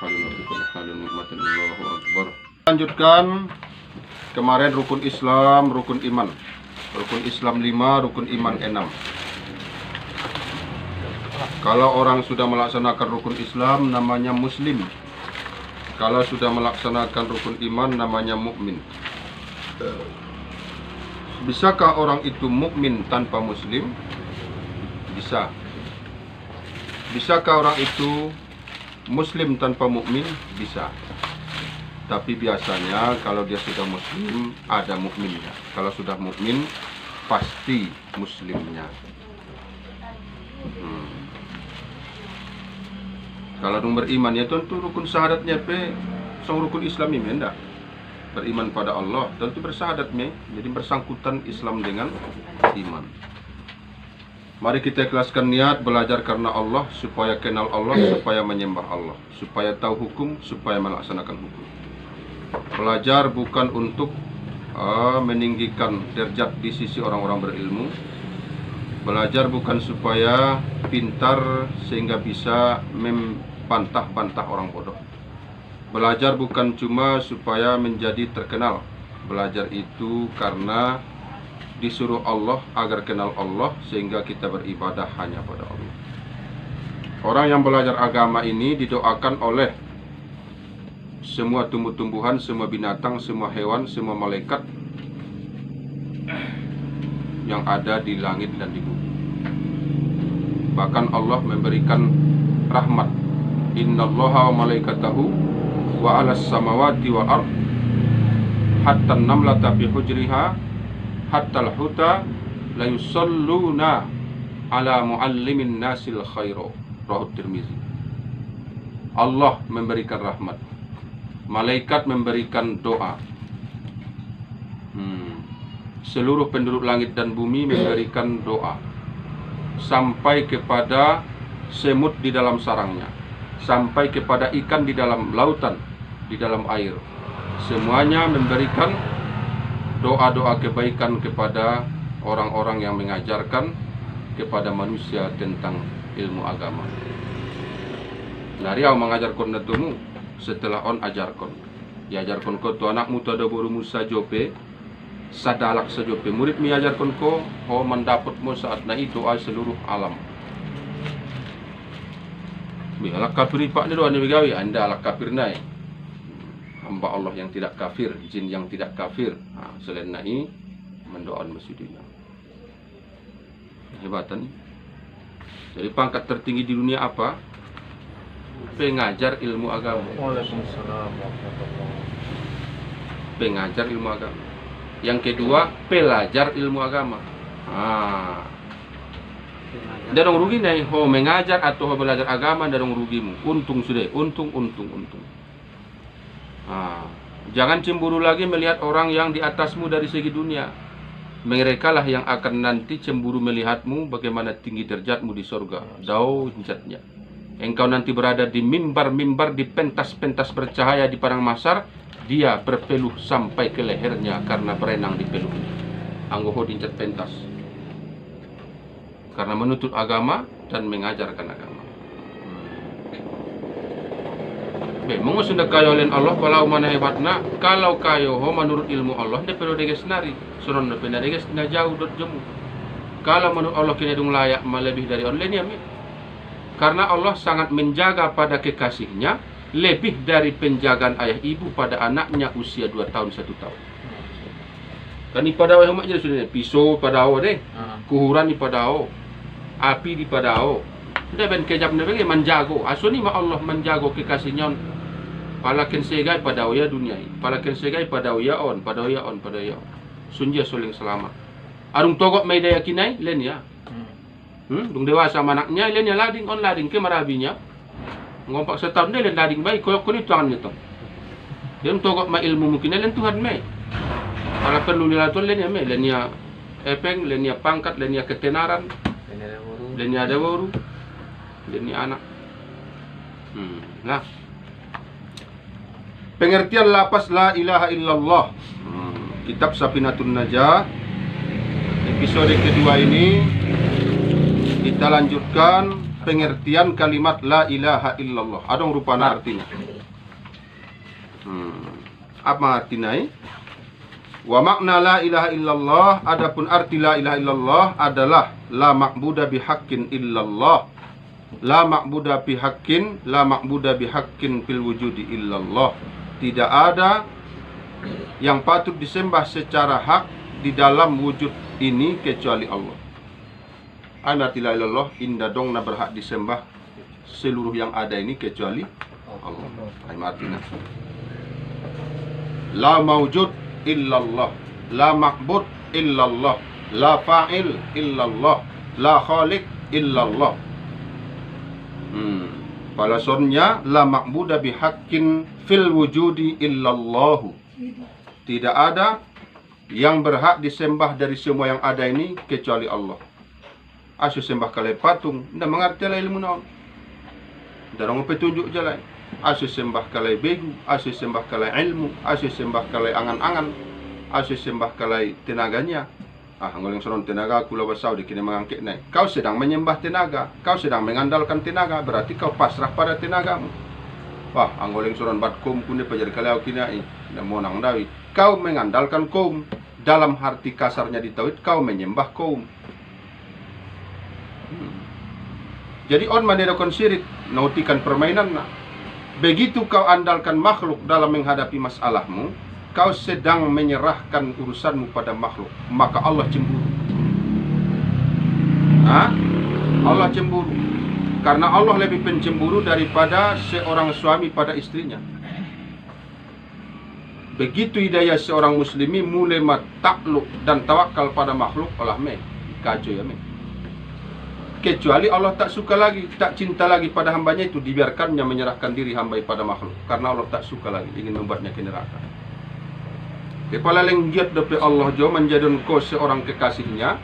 halin wa fi kulli halin nikmatin Allahu akbar. Lanjutkan kemarin rukun Islam, rukun iman. Rukun Islam 5, rukun iman 6. Kalau orang sudah melaksanakan rukun Islam namanya muslim. Kalau sudah melaksanakan rukun iman namanya mukmin. Bisakah orang itu mukmin tanpa muslim? Bisa. Bisakah orang itu muslim tanpa mukmin? Bisa. Tapi biasanya kalau dia sudah muslim ada mukminnya. Kalau sudah mukmin pasti muslimnya. Kalau dong beriman ya tentu rukun syahadatnya sang rukun Islam ini enggak. Beriman pada Allah tentu bersyahadatnya. Jadi bersangkutan Islam dengan iman. Mari kita ikhlaskan niat belajar karena Allah, supaya kenal Allah, supaya menyembah Allah, supaya tahu hukum, supaya melaksanakan hukum. Belajar bukan untuk meninggikan derajat di sisi orang-orang berilmu. Belajar bukan supaya pintar sehingga bisa membantah-bantah orang bodoh. Belajar bukan cuma supaya menjadi terkenal. Belajar itu karena disuruh Allah agar kenal Allah sehingga kita beribadah hanya pada Allah. Orang yang belajar agama ini didoakan oleh semua tumbuh-tumbuhan, semua binatang, semua hewan, semua malaikat yang ada di langit dan di bumi. Bahkan Allah memberikan rahmat. Innallaha wa malaikatahu wa 'alas samawati wal ard hatta an-namlata fi hujriha hatta al-huta la yusalluna ala muallimin nasil khairu. Rawahu Tirmizi. Allah memberikan rahmat, malaikat memberikan doa, seluruh penduduk langit dan bumi memberikan doa, sampai kepada semut di dalam sarangnya, sampai kepada ikan di dalam lautan, di dalam air. Semuanya memberikan doa-doa kebaikan kepada orang-orang yang mengajarkan kepada manusia tentang ilmu agama. Nariau mengajarkan natumu setelah on ajarkan. Diajarkan ko tu anakmu tu ada borumu sajope, sadalak sajope. Murid mi ajarkan ko, ho mendapatmu saat na itu ay seluruh alam. Mi alak kafir pak ni doa ni begawi, anda alak kafir nai. Hamba Allah yang tidak kafir, jin yang tidak kafir. Selain nai mendoakan masjidnya. Hebatan. Jadi pangkat tertinggi di dunia apa? Pengajar ilmu agama. Waalaikumsalam warahmatullahi. Pengajar ilmu agama. Yang kedua, pelajar ilmu agama. Dia dong rugi nih, ho mengajar atau ho belajar agama, dia dong rugimu. Untung sudah, untung. Jangan cemburu lagi melihat orang yang di atasmu dari segi dunia. Mereka lah yang akan nanti cemburu melihatmu bagaimana tinggi derajatmu di surga. Jauh derajatnya. Engkau nanti berada di mimbar-mimbar, di pentas-pentas bercahaya di padang mahsyar. Dia berpeluh sampai ke lehernya karena berenang di peluhnya. Anggoho dincet pentas karena menuntut agama dan mengajarkan agama. Memang sudah kayo oleh Allah kalau mana hebatna, kalau kayo ho menurut ilmu Allah dia perlu deges nari, suron na pena deges na jauh dot jemu. Kalau menurut Allah kini dung layak melebih dari online ya. Karena Allah sangat menjaga pada kekasihnya lebih dari penjagaan ayah ibu pada anaknya usia 2 tahun 1 tahun. Kan ipadao yang maknya sudah pisau padao deh, kuhuran ipadao, api di padao. Dia ben kejap nebe menjago. Asuni ma Allah menjago kekasihnya. Palaken segai padao ya dunia. Palaken segai padao ya on. Sunja suling selamat. Arung togok may daya kinay len ya. Dung dewasa manaknya len ya lading on lading ke marabinya. Ngompak setahun dia len lading baik koyok kunit tangan nito. Dia togok ma ilmu mungkin len Tuhan may. Para perlu nilaton len ya may len ya epeng, len ya pangkat, len ya ketenaran, len ya daworu, len ya anak. Nah. Pengertian lapas la ilaha illallah. Kitab Safinatun Najah. Episode kedua ini kita lanjutkan pengertian kalimat la ilaha illallah. Adong rupana artinya. Apa artinya? Wa makna la ilaha illallah, adapun arti la ilaha illallah adalah la ma'buda bihaqqin illallah. La ma'buda bihaqqin, la ma'buda bihaqqin fil wujudi illallah. Tidak ada yang patut disembah secara hak di dalam wujud ini kecuali Allah. Arti la ilaha illallah, indah dong na berhak disembah seluruh yang ada ini kecuali Allah. Artinya la mawjud illallah, la ma'bud illallah, la fa'il illallah, la khaliq illallah. Balasannya la ma'buda bihaqqin fil wujudi illallahu. Tidak ada yang berhak disembah dari semua yang ada ini kecuali Allah. Asyik sembah kalai patung, ndak mengerti lah ilmu naon. Darang petunjuk jalan. Asyik sembah kalai begu, asyik sembah kalai ilmu, asyik sembah kalai angan-angan, asyik sembah kalai tenaganya. Ngoleng sonon tenaga kula basau dikini mengangkit naik. Kau sedang menyembah tenaga, kau sedang mengandalkan tenaga, berarti kau pasrah pada tenagamu. Wah, anggoleng sonon bat kum kunde pajar kalau kinai, ndak monang dawi. Kau mengandalkan kaum, dalam arti kasarnya di tauhid kau menyembah kaum. Jadi on manedakon syirik, nautikan permainan na. Begitu kau andalkan makhluk dalam menghadapi masalahmu, kau sedang menyerahkan urusanmu pada makhluk, maka Allah cemburu. Allah cemburu. Karena Allah lebih pencemburu daripada seorang suami pada istrinya. Begitu hidayah seorang muslimi mulai takluk dan tawakal pada makhluk, Allah kacau ya kecuali Allah tak suka lagi, tak cinta lagi pada hambanya itu, dibiarkannya menyerahkan diri hamba pada makhluk. Karena Allah tak suka lagi, ingin membuatnya ke neraka. Kepala lenggiat dari Allah jo menjadikan kau seorang kekasihnya.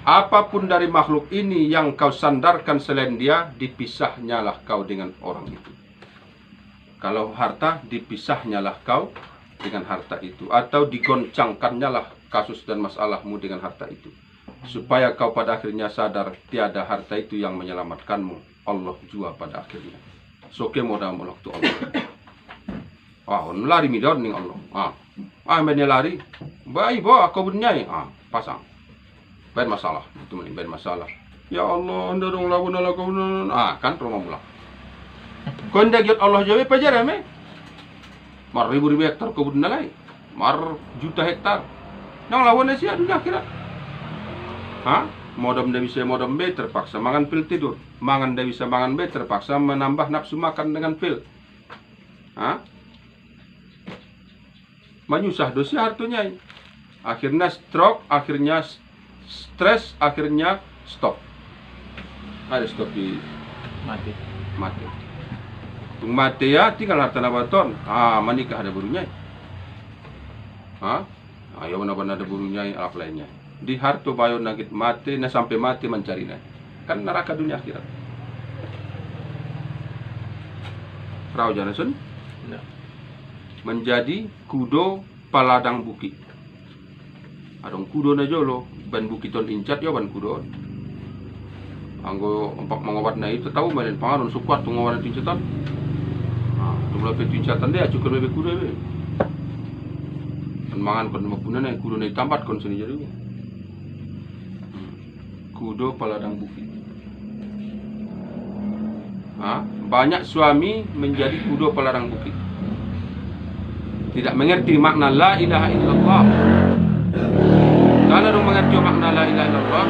Apapun dari makhluk ini yang kau sandarkan selain dia, dipisahnyalah kau dengan orang itu. Kalau harta, dipisahnyalah kau dengan harta itu. Atau digoncangkannyalah kasus dan masalahmu dengan harta itu. Supaya kau pada akhirnya sadar tiada harta itu yang menyelamatkanmu. Allah jua pada akhirnya. Soke modal waktu Allah. Lari midon ning Allah. Menye lari. Baik bawa kau bernyai. Pasang. Ben masalah. Itu mending ben masalah. Ya Allah, ndorong lawan ala kau. Kan rumah mula. Kau ndak giat Allah jawe pajar me. Mar ribu-ribu hektar kau bernalai. Mar juta hektar. Nang lawan sia dunia akhirat. Modom dah bisa modom B terpaksa mangan pil tidur. Mangan dah bisa mangan B terpaksa menambah nafsu makan dengan pil. Menyusah dosi hartunya. Akhirnya stroke, akhirnya stres, akhirnya stop. Ada stop di mati. Tung mati ya tinggal harta nabaton. Menikah ada burunya. Ayo benar-benar ada burunya apa lainnya. Di harto bayo nagit mati na sampai mati mencari na. Kan neraka dunia akhirat. Rau janasun menjadi kudo paladang buki. Adong kudo na jolo ban buki ton incat yo ban kudo. Anggo empak mengawat na itu tahu main pangaron sukuat pengawalan tincatan. Tunggu lepe tincatan dia cukup lebih kudo be. Mangan kon mapuna na kudo na tambat kon sini jadi. Kudo paladang bukit. Banyak suami menjadi kudo paladang bukit. Tidak mengerti makna la ilaha illallah. Kalau orang mengerti makna la ilaha illallah,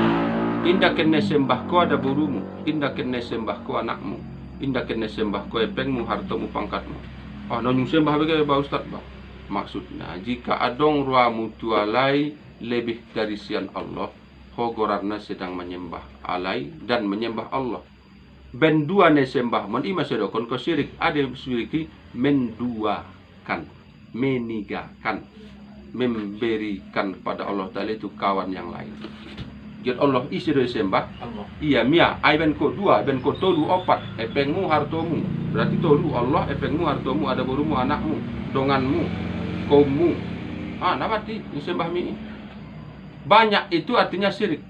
indah kena sembah ko ada burumu, indah kena sembah ko anakmu, indah kena sembah ko epengmu, hartamu, pangkatmu. Nonyung sembah bagaimana Pak Ustaz? Maksudnya, jika adong ruamu tualai lebih dari sian Allah, hogorarna sedang menyembah alai dan menyembah Allah. Ben dua ne sembah mon ima sedokon ko syirik, ada syiriki menduakan, menigakan, memberikan pada Allah Ta'ala itu kawan yang lain. Jadi Allah isi dari sembah Allah. Iya mia, ai ben ko dua, ben ko tolu opat, epengmu hartomu. Berarti tolu Allah, epengmu hartomu, ada burumu, anakmu, donganmu, kaummu. Nabati sembah mi. Banyak itu artinya syirik.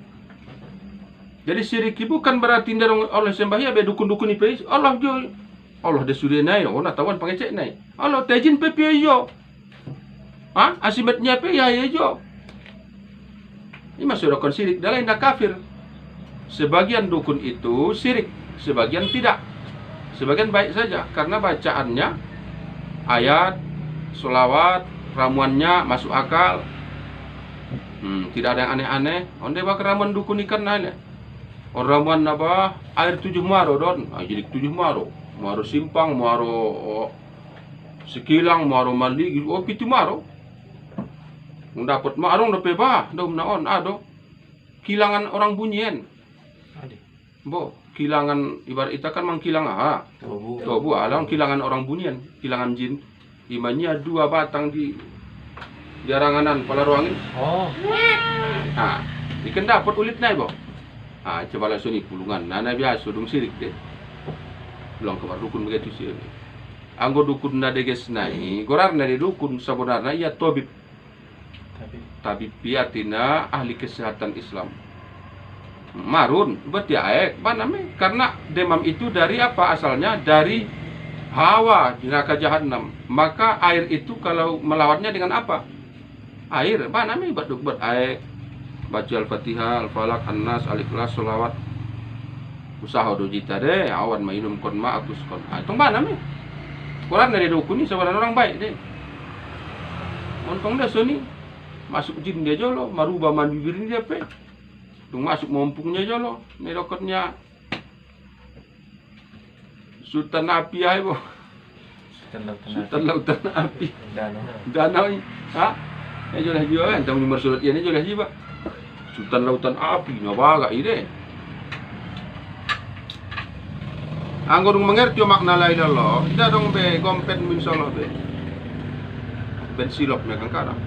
Jadi syirik bukan berarti ndarong Allah sembah ya be dukun-dukun ipe Allah jo. Allah de sudah nai, oh na tawan pangecek nai. Allah tajin pe pe yo. Asimatnya pe ya jo. Ini masuk rokon syirik, dalai nak kafir. Sebagian dukun itu syirik, sebagian tidak. Sebagian baik saja karena bacaannya ayat, sholawat, ramuannya masuk akal. Tidak ada yang aneh-aneh. Onde bak ramuan dukun ikan nanya. Ramuan apa? Air 7 maro don. Jadi 7 maro. Maro simpang, maro sekilang, maro mali. Oh 7 maro. Dapat marong dapat bah. Dom naon ado. Kilangan orang bunyian. Bo, kilangan ibarat kita kan mangkilang tobu alang kilangan orang bunyian, kilangan jin. Imannya 2 batang di aranganan pala ruangin. Oh. Ikan dapat ulit nai bo. Coba langsung ni pulungan. Nana biasa dong sirik deh. Pulang ke dukun begitu sih. Anggo dukun na deges nai, gorar na di dukun sebenarnya ia tabib. Tabib piatina ahli kesehatan Islam. Marun, berarti aek, mana me? Karena demam itu dari apa asalnya? Dari hawa neraka jahanam. Maka air itu kalau melawannya dengan apa? Air, mana me? Buat aek. Baca Al-Fatihah, Al-Falaq, An-Nas, Al-Ikhlas, sholawat. Usaha do jita deh, awan mainum kon ma atus kon. Itu mana me? Quran dari dukun ni sebenarnya orang baik deh. Untung dah sini masuk jin dia jolo, marubah mandi birin dia pe. Tung masuk mumpungnya jolo, ni rokotnya Sultan api ay bo. Sultan lautan api. Danau ni. Ya jolah jiwa kan, tang nomor surat ini jolah jiwa. Sultan lautan api, nabaga ide. Anggo dong mengerti makna la ilaha illallah, tidak dong be gompet min salah be. Ben silop me kang kana.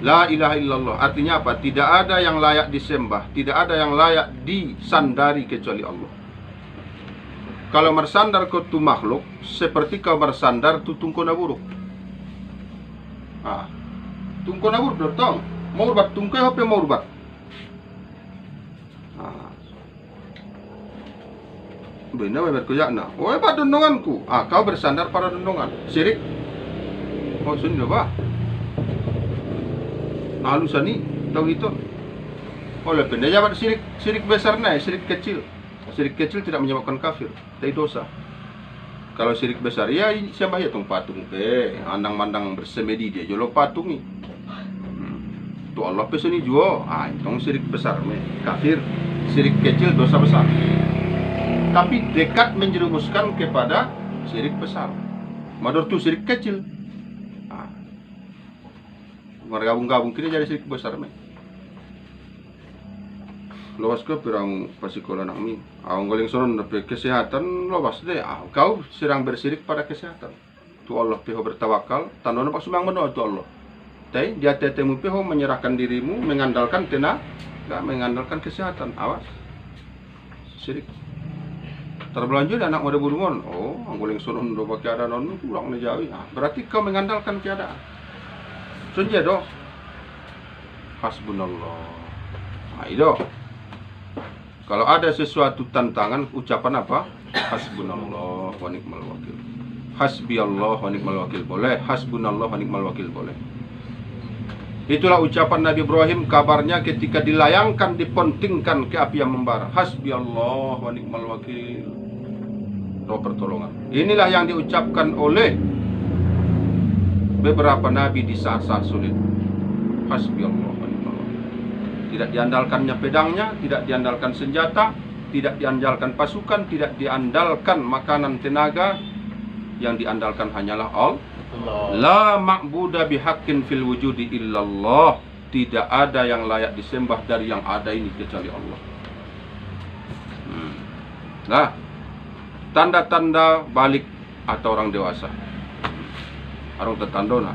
La ilaha illallah artinya apa? Tidak ada yang layak disembah, tidak ada yang layak disandari kecuali Allah. Kalau bersandar ke tu makhluk, seperti kau bersandar tu tungkona buruk. Tungkona buruk dotong. Mau urbat tungkai apa mau urbat? Benar berkoyak na. Oh, pada dondonganku. Kau bersandar pada dondongan. Syirik. Oh, sini apa? Halusani tahu itu. Oleh benda jabat syirik besar naik, syirik kecil. Syirik kecil tidak menyebabkan kafir, tapi dosa. Kalau syirik besar ya siapa ya tung patung andang-mandang bersemedi dia jolo patungi. Tu Allah peseni juo. Itu syirik besar kafir. Syirik kecil dosa besar. Tapi dekat menjerumuskan kepada syirik besar. Mador tu syirik kecil. Bergabung-gabung kini jadi syirik besar Lowas ke pirang pasikola nak mi. Ngoling sonon dapat kesehatan lowas deh. Kau sedang bersirik pada kesehatan. Tu Allah piho bertawakal. Tandona pak sumang meno tu Allah. Tapi dia tetemu piho menyerahkan dirimu, mengandalkan tenaga, mengandalkan kesehatan. Awas. Syirik. Terbelanjur anak muda burungon. Oh, ngoling sonon do pakai ada non pulang nejawi. Berarti kau mengandalkan keadaan. Sunja do. Hasbunallah. Itu. Kalau ada sesuatu tantangan, ucapan apa? Hasbunallah wa ni'mal wakil. Hasbiyallah wa ni'mal wakil boleh. Hasbunallah wa ni'mal wakil boleh. Itulah ucapan Nabi Ibrahim, kabarnya ketika dilayangkan, dipontingkan ke api yang membara. Hasbiyallah wa ni'mal wakil. Doa pertolongan. Inilah yang diucapkan oleh beberapa nabi di saat-saat sulit. Hasbiyallah wa ni'mal wakil. Tidak diandalkannya pedangnya, tidak diandalkan senjata, tidak diandalkan pasukan, tidak diandalkan makanan tenaga. Yang diandalkan hanyalah Allah. La ma'buda bihaqqin fil wujudi illallah. Tidak ada yang layak disembah dari yang ada ini kecuali Allah. Nah, tanda-tanda balik atau orang dewasa. Arung tetandona.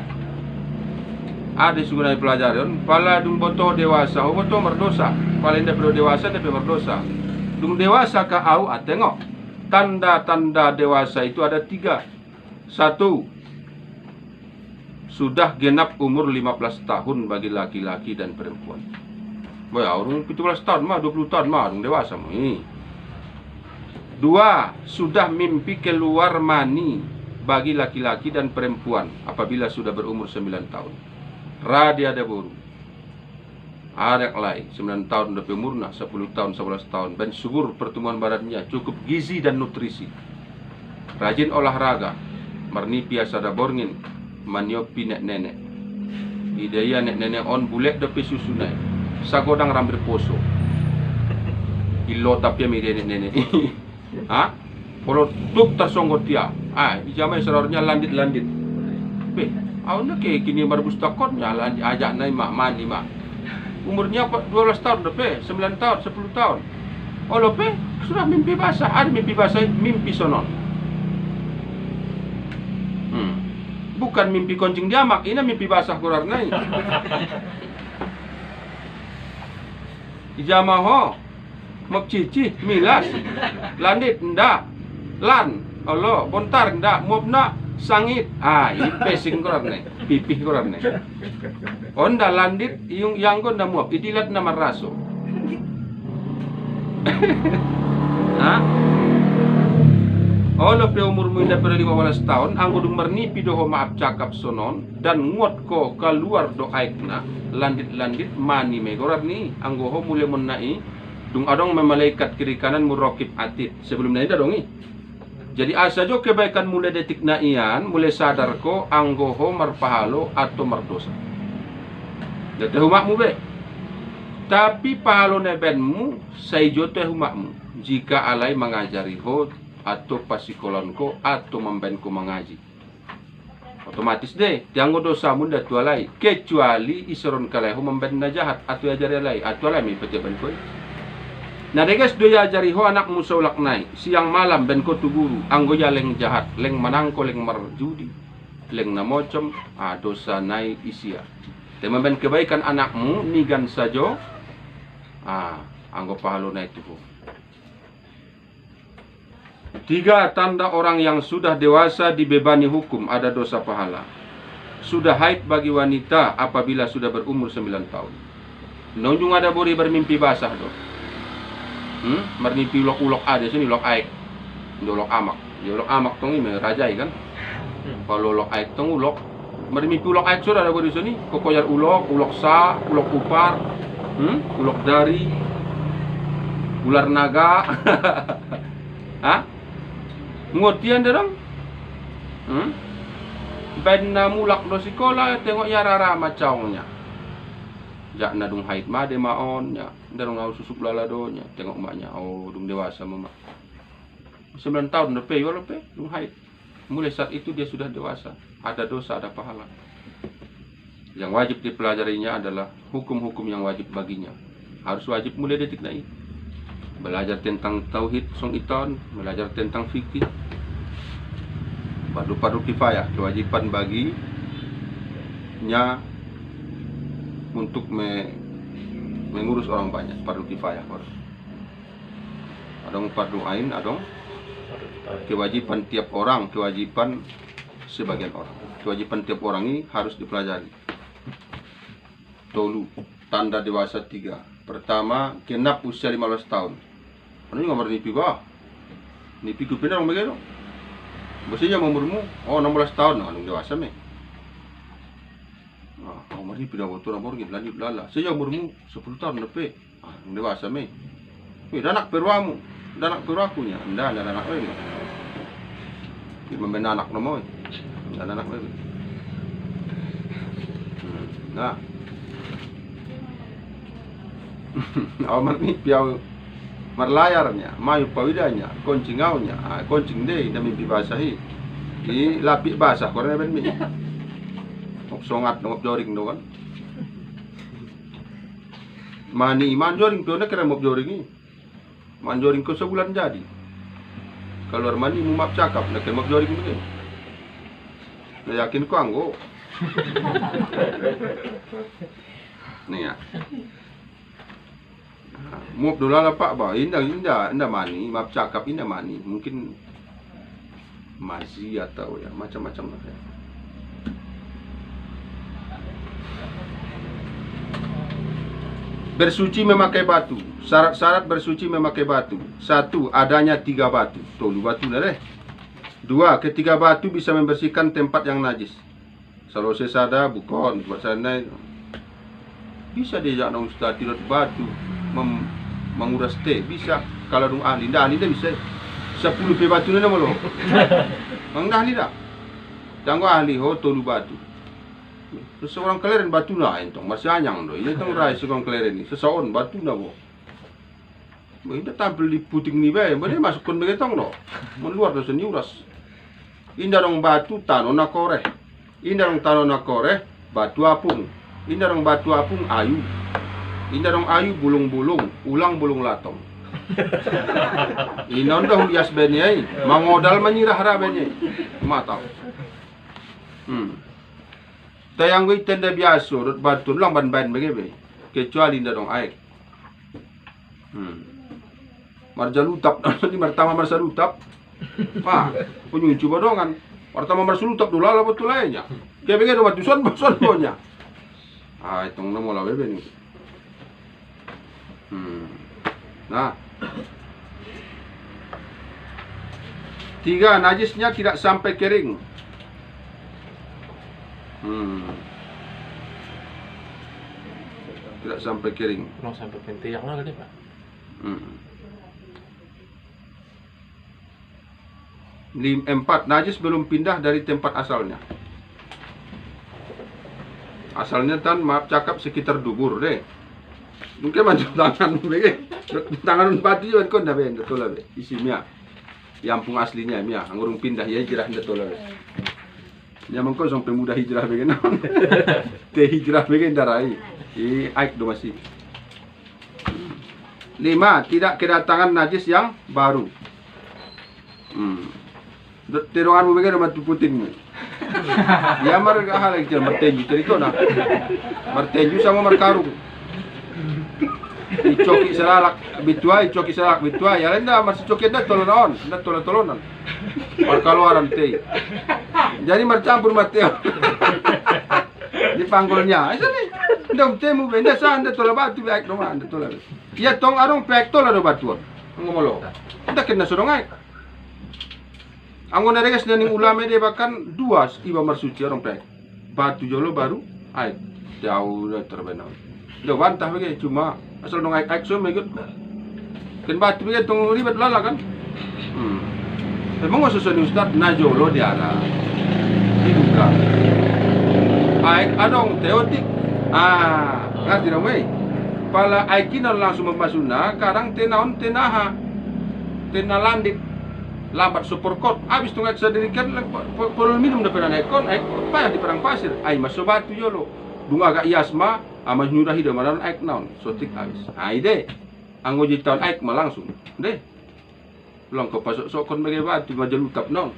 Ada sugunai pelajaran, pala dung boto dewasa, boto merdosa. Paling dah dewasa, tapi merdosa. Dung dewasa ka au tengok. Tanda-tanda dewasa itu ada 3. 1. Sudah genap umur 15 tahun bagi laki-laki dan perempuan. Boy, orang 17 tahun mah, 20 tahun mah, orang dewasa mah. 2. Sudah mimpi keluar mani bagi laki-laki dan perempuan apabila sudah berumur 9 tahun. Radia ada boru. Anak lain 9 tahun udah umurna, 10 tahun, 11 tahun. Ben subur pertumbuhan badannya, cukup gizi dan nutrisi. Rajin olahraga, marnipi asada borngin, maniopi nek nenek. Idea nek nenek on bulek dapi susunai. Sagodang rambir poso. Ilo tapi mi nenek nenek. Ha? Kalau tuk tersonggot dia. Ijamai serornya landit-landit. Be, awalnya kayak kini marbus takotnya lanjut ajak naik mak mandi mak. Umurnya 12 tahun depe, 9 tahun, 10 tahun. Oh lope, sudah mimpi basah. Ada mimpi basah, mimpi sonon. Bukan mimpi koncing diamak, ini mimpi basah kurang naik. Ijamah ho, mak cici, milas, landit, ndak, lan, Allah, bontar, ndak, mobna, sangit, ini pesing kurang naik, pipih kurang naik. Onda landit, yang ko nda muap, idilat na maraso. Ha? Olo pe umurmu inda pero 15 tahun, anggo dung mernipi doho maaf cakap sonon, dan nguat ko keluar do aikna, landit-landit mani megorar ni, anggo ho mulai monnai, dung adong memalaikat kiri kanan murokib atid. Sebelum na inda dongi. Jadi asa jo kebaikan mulai detik na iyan, mulai sadar ko anggo ho marpahalo atau mardosa. Dete humakmu be. Tapi pahalo nebenmu saijo teh humakmu. Jika alai mengajari ho atau pasikolon ko atau memben ko mengaji. Otomatis deh, dianggo dosa munda tu alai. Kecuali isoron kalai ho memben na jahat atau ajari alai atau alai mi pejaban ko. Nah deges do ajari ho anakmu saulak nai. Siang malam ben ko tu guru. Anggo ya leng jahat, leng manangko, leng marjudi, leng namocom, dosa nai isia. Teman kebaikan anakmu nigan sajo, anggo pahalo na itu. 3. Tanda orang yang sudah dewasa dibebani hukum ada dosa pahala. Sudah haid bagi wanita apabila sudah berumur 9 tahun. Nonjung ada bori bermimpi basah do. Bermimpi ulok-ulok ada sini ulok aik. Ulok amak. Ya ulok amak tong ini rajai kan. Kalau ulok aik tong ulok mermimpi ulok aik sudah ada di sini. Kokoyar ulok, ulok sa, ulok upar, ulok dari, ular naga. Hah? Ngotian derang? Ben na mulak do sekolah tengok ya rara macaunya. Jak na dung haid made maon nya, derang au susuk lala do nya, tengok maknya oh dung dewasa mama. 9 tahun lepe yo lepe dung haid. Mulai saat itu dia sudah dewasa, ada dosa, ada pahala. Yang wajib dipelajarinya adalah hukum-hukum yang wajib baginya. Harus wajib mulai detik naik. Belajar tentang tauhid, song iton, belajar tentang fikih. Fardu kifayah, kewajiban baginya untuk mengurus orang banyak, fardu kifayah. Adong fardu ain, adong kewajiban tiap orang, kewajiban sebagian orang. Kewajiban tiap orang ini harus dipelajari. Tolu, tanda dewasa 3. Pertama, genap usia 15 tahun. Ano yung nomor nipi ba? Nipi ko pinarong magano. Basinya umurmu, 16 tahun, anong dewasa me? Nomor nipi na boto nomor gid lanjut lala. Saya umurmu 10 tahun lepe. Anong dewasa me? Danak perwamu, danak perwaku nya. Anda danak we. Di membenanak no mo. Danak we. Nah. Awak ni piau marlayarnya, mayu pawidanya, koncingaunya, koncing deh demi dibasahi. Di lapik basah korang ben mi. Ngop songat ngop joring do kan. Mani man joring tu nak kira ngop joring ni. Man joring ko sebulan jadi. Keluar mani mu map cakap nak kira ngop joring begini. Nah yakin ko anggo. Nih ya. Muap dulu lah pak bah, indah mani, maaf cakap indah mani, mungkin mazi atau ya macam-macam lah ya. Bersuci memakai batu. Syarat-syarat bersuci memakai batu. 1. Adanya 3 batu. Tolu batu na deh. 2. Ketiga batu bisa membersihkan tempat yang najis. Kalau sesada bukan buat sana. Bisa dia nak ustaz tirat batu menguras teh bisa. Kalau dong ahli dah bisa. 10 pe batu na malo. Mang dah ahli dah. Tanggo ahli ho tolu batu. Seseorang keleren batu na entong masih anyang do. Ini tong rai seorang keleren ni. Seseorang batu na bo. Indah tampil di puting ni bae, boleh masukkan begetong do. Meluar do seni uras. Indah dong batu tano na koreh. Indah dong tano na koreh batu apung. Indah dong batu apung ayu. Indah dong ayu bulung-bulung, ulang bulung latong. Inon dah hulias benye, mangodal menyirah ra benye. Matau. Tayang gue tenda biasa, rut batu lang ban-ban begebe. Kecuali indah dong air. Marja lutap, di martama marsa lutap. Punyung coba dongan. Martama marsa lutap dulu lah betul lainnya. Kayak begini batu son bonya. Itong namo lah bebe ni. Nah. 3. Najisnya tidak sampai kering. Tidak sampai kering. Mau sampai pentiak lah tadi Pak. 4. Najis belum pindah dari tempat asalnya. Asalnya tan maaf cakap sekitar dubur deh. Mungkin macam tangan begini. Tangan batu juga kon dah ben betul lah be. Isi mia. Yampung aslinya mia, angurung pindah ya hijrah betul lah. Ya mengko sampai mudah hijrah begini. Teh hijrah begini darai. Aik do masih. 5. Tidak kedatangan najis yang baru. Teronganmu begini matu putingmu. Ya marga hal yang martenju teriko na. Martenju sama markarung. Icoki selalak bituai, icoki selalak bituai. Ya lenda masih coki dah tolonon, dah tolonan. Markaluaran teh. Jadi marcampur mateo. Di panggulnya. Isani. Ndom temu benda sa anda tola batu baik dong anda tola. Ya tong arong pek tola do batu. Ngomolo. Kita kena sorongai. Anggon neregas nani ulama dia bahkan 2 iba marsuci orang pek. Batu jolo baru aik. Jauh dah terbenam. Dah bantah bagi cuma asal dong aik so megut. Ken batu bagi tong ribet lala kan. Memang sesuai ustaz najolo diara. Dibuka. Aik adong teotik. Ngerti dong weh. Pala aikinan langsung memasuna, kadang tenaon tenaha. Tenalandit. Lambat superkot, habis tunggu saya dirikan perlu minum depan ekon, payah di perang pasir, masuk batu jolo, bunga agak iasma, amas nyurahi de maran aik naon, sotik habis, ide, anggo jitan aik mah langsung, deh, long ke pasok sokon bagai batu, majal utap naon,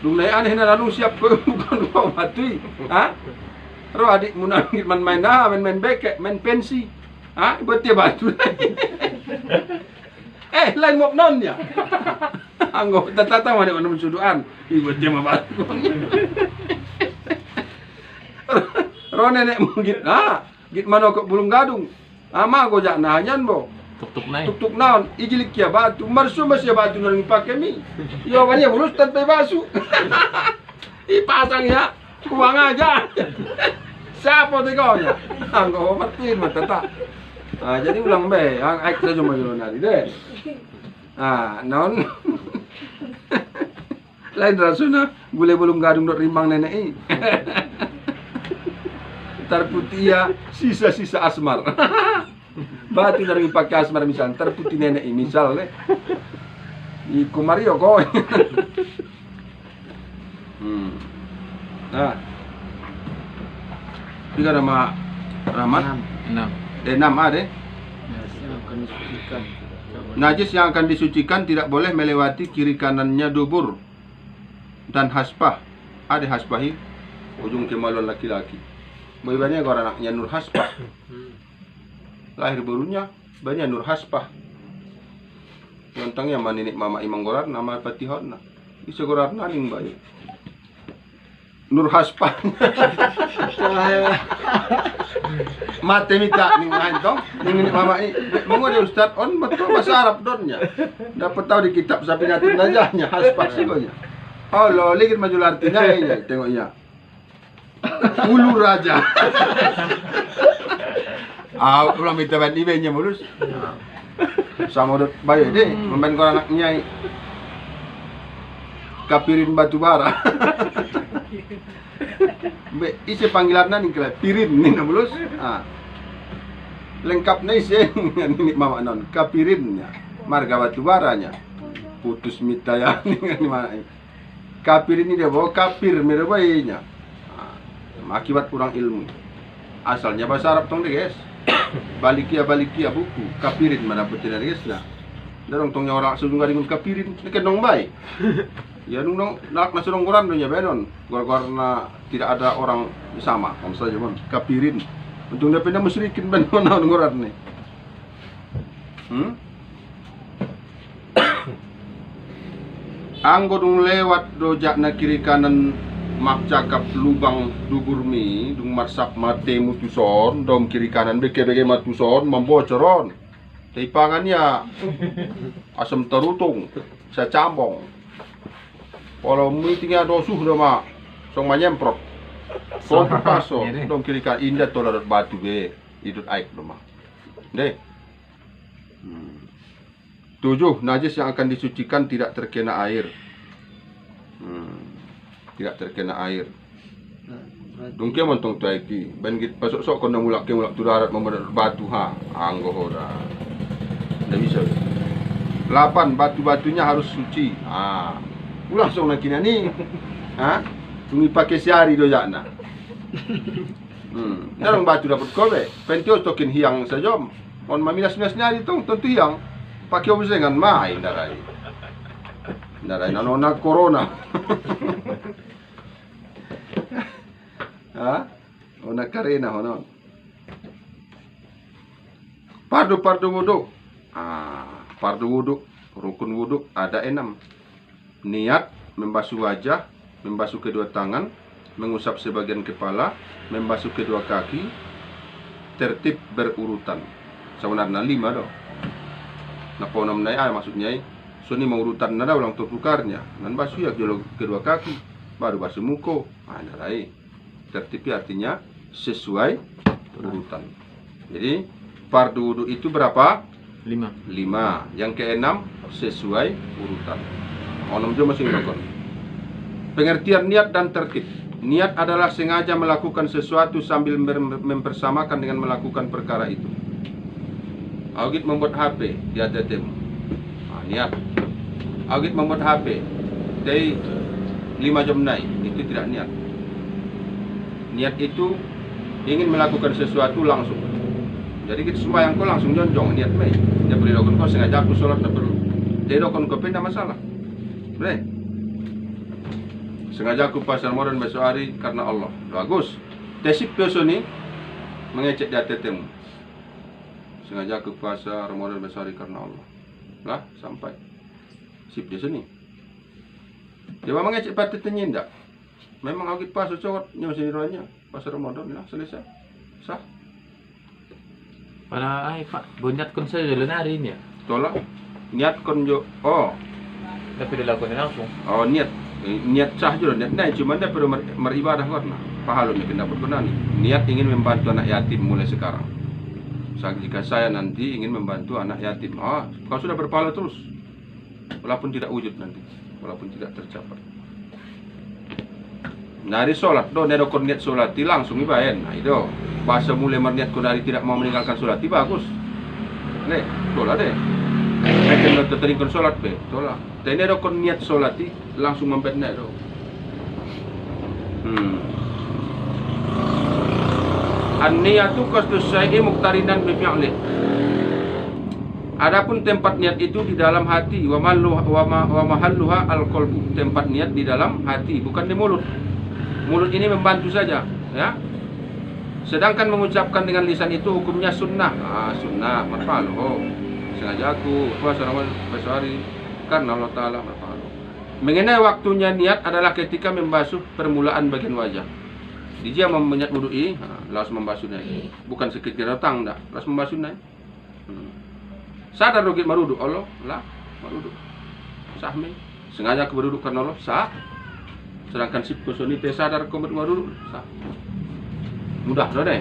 dunai aneh na lalu siap bukan lupa batu, Ro adik munangit main main beke, main pensi, buat dia batu, lain mok non ya. Anggo tata mana mana mensuduan. Ibu dia mah batu. Ro nenek mungkin. Git mano ke bulung gadung. Ama gojak nahanyan bo. Tuk naon. Ijilik ya batu. Marsu masih batu nang pakai mi. Yo bani bulus tanpa basu. Ipasang ya. Buang aja. Siapa tu kau ya? Anggo matiin mata tak. Jadi ulang be, aik saja cuma jalan hari deh. Non. Lain rasuna, boleh belum gadung dok rimbang nenek ini. Terputih ya, sisa-sisa asmar. Batu dari pakai asmar misal, terputih nenek ini misal le. Iku Mario kau. Tiga nama Rahmat. 6 ada. Najis yang akan disucikan tidak boleh melewati kiri kanannya dubur dan haspah. Ada haspahi ujung kemaluan laki-laki. Banyak orang anaknya Nur Haspah. Lahir barunya banyak Nur Haspah. Yontangnya maninik mama imang gorar nama patihon. Bisa gorar naning bayi. Nur Haspa. Mate minta ning ngantong ning mama ini. Monggo dia Ustaz on betul bahasa Arab donnya. Dapat tahu di kitab Safinatun Najahnya Haspa sigonya. Allah, lihat maju artinya ini tengoknya. Ulu raja. Ulang minta ban ibenya mulus. Sama dot bayu deh, memben kau anaknya kapirin batu bara. Be, isi panggilannya nih kira pirin nih mulus. Lengkapnya isi ini mama non kapirinnya, marga batu baranya, putus mitaya nih mana. Kapir ini dia bawa kapir merabainya. Akibat kurang ilmu. Asalnya bahasa Arab tong deh guys. Balikia buku kapirin mana betul dari guys lah. Dorong tongnya orang sejumlah dengan kapirin, ini kan dong baik. Ya dong nak nasi dong koran dunia benon. Karena tidak ada orang sama, kamu saja man kapirin. Untung dia pindah musyrikin benon koran nih. Anggo dung lewat dojak na kiri kanan mak cakap lubang dugurmi dung marsak mate mutuson dom kiri kanan beke matuson membocoron teipangannya asam terutung sa cambong kalau meetingnya dosuh doma song manyemprot song paso dom kiri kanan indah tolarot batu be idut aik doma deh 7. Najis yang akan disucikan tidak terkena air. Tidak terkena air. Dungke montong tuaiki. Ben git pasok sok kon mulak tu darat memberat batu ha. Anggo ora. Ndak bisa. 8. Batu-batunya harus suci. Ulah sok nak kina ni. Tungi pakai sehari do jakna. Narang batu dapat kowe. Pentio tokin hiang saja. On mamilas-milas nyari tong tentu hiang. Pakai obesengan main darai nona corona. Ona karena honon. Pardu wudu. Pardu wudu, rukun wudu ada 6. Niat membasuh wajah, membasuh kedua tangan, mengusap sebagian kepala, membasuh kedua kaki, tertib berurutan. Sebenarnya 5 doh. Naponam na maksudnya suni mengurutan nada ulang tukarnya nan basuh ya kedua kaki baru basuh muko narai tertib artinya sesuai urutan. Jadi fardu wudu itu berapa? 5. Yang ke-6 sesuai urutan. Onom jo masih ngokon. Pengertian niat dan tertib. Niat adalah sengaja melakukan sesuatu sambil mempersamakan dengan melakukan perkara itu. Augit membuat HP di ATM. Niat. Augit membuat HP dari 5 jam naik, itu tidak niat. Niat itu ingin melakukan sesuatu langsung. Jadi kita semua yang kau langsung jonjong niat baik. Dia beri dokon kau sengaja aku sholat tak perlu. Dia dokon kau pindah masalah. Boleh. Sengaja aku pasar modern besok hari karena Allah. Bagus. Tesip besok ni mengecek di ATM. Sengaja ke pasar modal besar karena Allah. Lah sampai sip di sini. Dia memang ngecek pati tenyendak. Memang agit pasar cowok nyawa sini rohnya pasar modal lah selesai. Sah. Para pak, bunyat kon saja jalan hari ini ya. Tolak. Niat kon jo. Oh. Tapi dilakukan langsung. Oh niat sah juga niat naik cuma dia perlu beribadah karena pahala ni kena berkenan. Niat ingin membantu anak yatim mulai sekarang. Jika saya nanti ingin membantu anak yatim, kau sudah berpahala terus, walaupun tidak wujud nanti, walaupun tidak tercapai. Dari sholat, nedokon niat sholat, langsung ibayan. Nah itu, bahasa mulai berniat kau dari tidak mau meninggalkan sholat, bagus. Nih, sholat deh. Mereka terteringkan sholat be, sholat. Tapi nedokon niat sholat, langsung membetnya do. An-niyatu qasdus syai'i muqtarinan bi fi'li. Adapun tempat niat itu di dalam hati, wa mahalluha al-qalbu. Tempat niat di dalam hati, bukan di mulut. Mulut ini membantu saja, ya. Sedangkan mengucapkan dengan lisan itu hukumnya sunnah. Sunnah marfa'al. Sengaja aku puasa Ramadan besok hari karena Allah Taala marfa'al. Mengenai waktunya niat adalah ketika membasuh permulaan bagian wajah. Dia menyat wudhu ini, langsung membasuhnya. Bukan sekitar datang, dah, langsung membasuhnya. Sadar rogit marudu Allah, lah marudu. Sah me. Sengaja aku beruduk karena Allah, sah. Sedangkan si kusoni teh sadar kau marudu, sah. Mudah, deh.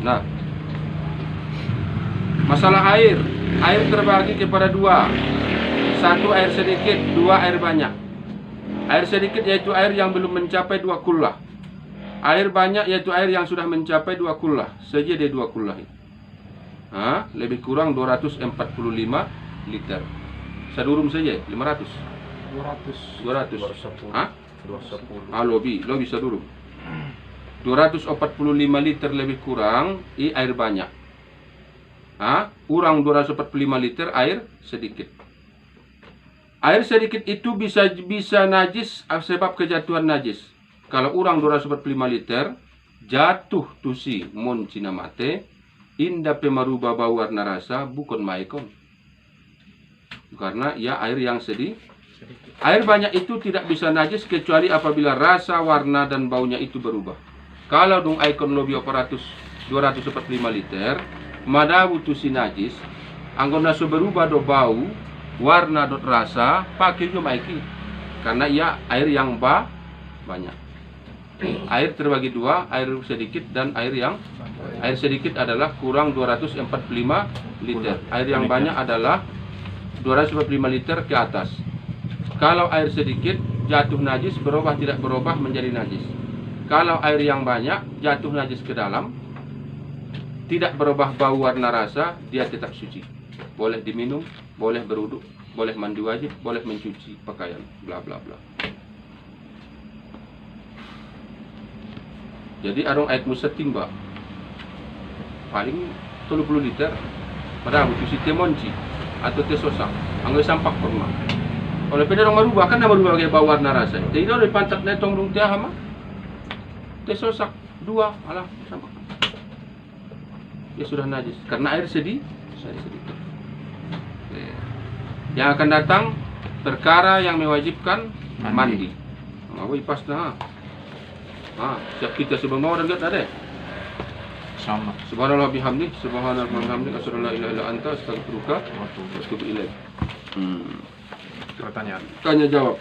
Nah, masalah air. Air terbagi kepada dua. Satu air sedikit, dua air banyak. Air sedikit yaitu air yang belum mencapai 2 kullah. Air banyak yaitu air yang sudah mencapai 2 kullah. Saja dia 2 kullah. Lebih kurang 245 liter. Sadurum saja 500. 200. 210. Lebih sadurum. 245 liter lebih kurang air banyak. Kurang 245 liter air sedikit. Air sedikit itu bisa najis sebab kejatuhan najis. Kalau urang 245 liter jatuh tusi mon cina mate inda pemaruba bau warna rasa bukan maikon. Karena ya air yang sedikit. Air banyak itu tidak bisa najis kecuali apabila rasa, warna dan baunya itu berubah. Kalau dong ikon lobby 245 liter madawu tusi najis anggona so berubah do bau warna dot rasa pakai juga maiki karena ia air yang banyak. Air terbagi dua, air sedikit dan air sedikit adalah kurang 245 liter. Air yang banyak adalah 245 liter ke atas. Kalau air sedikit jatuh najis berubah tidak berubah menjadi najis. Kalau air yang banyak jatuh najis ke dalam tidak berubah bau warna rasa dia tetap suci. Boleh diminum, boleh berwuduk, boleh mandi wajib, boleh mencuci pakaian, bla bla bla. Jadi arong air musa timba paling 30 liter. Padahal butuh si temonci atau teh sosak, anggo sampak pernah. Oleh pede orang merubah kan merubah bagi bau warna rasa. Jadi dari pantat netong dong teh hama. Teh sosak 2 alah sampak. Ya sudah najis karena air sedikit. Yang akan datang perkara yang mewajibkan mandi. Mau pas dah. Siap kita sebelum mau dan enggak ada. Sama. Subhanallah bihamdi, subhanallah bihamdi, asyhadu an la ilaha illa anta, astaghfiruka wa atubu ilaik. Pertanyaan. Tanya jawab.